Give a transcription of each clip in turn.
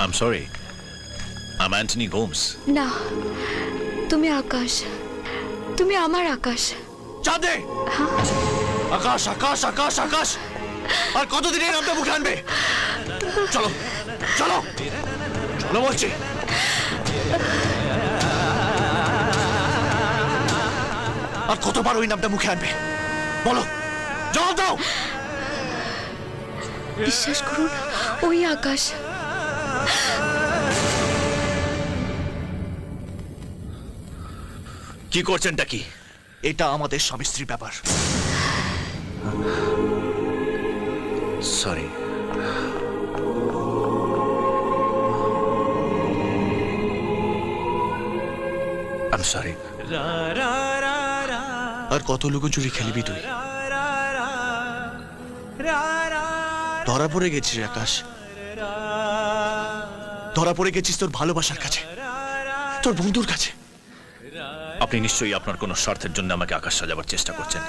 I am sorry, I am Antony Gomes. না, তুমি আকাশ, তুমি আমার আকাশ। চাঁদে, আকাশ আকাশ আকাশ আকাশ, আর কতদিন এই নামটা মুখে আনবে? চলো চলো চলো বলছি। আর কতবার ওই নামটা মুখে আনবে বলো, জবাব দাও। বিশ্বাস করুন, ওই আকাশ। কি করছেনটা কি? এটা আমাদের স্বামী স্ত্রীর ব্যাপার। সরি। I am sorry. আর কত লুকোচুরি খেলবি তুই? ধরা পড়ে গেছিস আকাশ, ধরা পড়ে গেছিস তোর ভালোবাসার কাছে, তোর বন্ধুর কাছে। আপনি নিশ্চয়ই আপনার কোনো স্বার্থের জন্য আমাকে আকাশ সাজাবার চেষ্টা করছেন।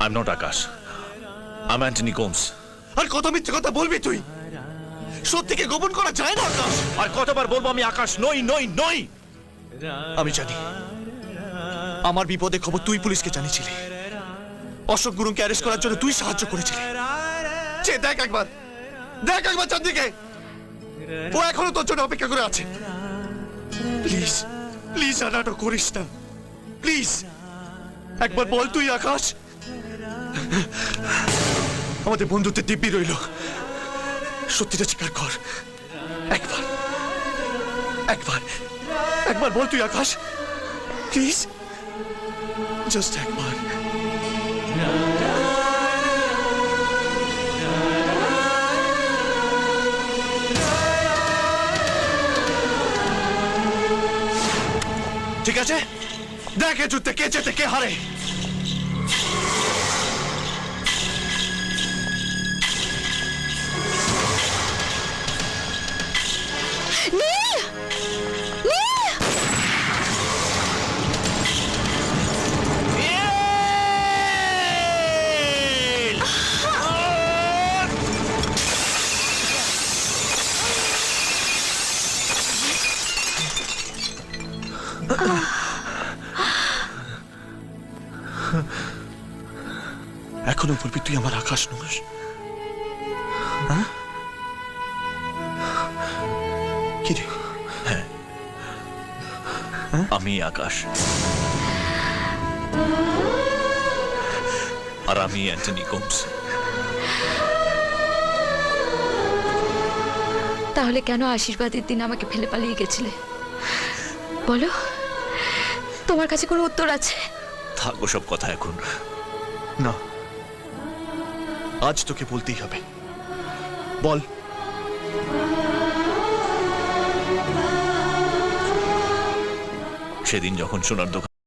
I am not Akash, I am Antony Gomes. আর কত মিথ্যে কথা বলবি তুই? সত্যিকে গোপন করা যায় না আকাশ। আর কতবার বলবো আমি আকাশ নই নই নই? আমি জানি আমার বিপদে খবর তুই পুলিশকে জানিয়েছিলি, অশোক গুরুকে অ্যারেস্ট করার জন্য তুই সাহায্য করেছিলি। দেখ একবার, দেখ একবার চাঁদনিকে, ও এখনো তোর জন্য অপেক্ষা করে আছে। প্লিজ প্লিজ আর নাটক করিস না, প্লিজ একবার বল তুই আকাশ। আমাদের বন্ধুত্বের দিব্যি রইল, সত্যিটা স্বীকার কর। একবার একবার একবার বল তুই আকাশ, প্লিজ, জাস্ট একবার। ঠিক আছে, দেখে যুদ্ধে কে জেতে কে হারে। এখনো বলবি তুই আমার আকাশ নস? কি রে? হ্যাঁ, আমি আকাশ, আর আমি অ্যান্টনি গোমস। তাহলে কেন আশীর্বাদের দিন আমাকে ফেলে পালিয়ে গেছিলে? বলো, তোমার কাছে কোনো উত্তর আছে? থাকো সব কথা এখন, না আজ তোকে বলতেই হবে। বল। সেদিন যখন সোনার দোকান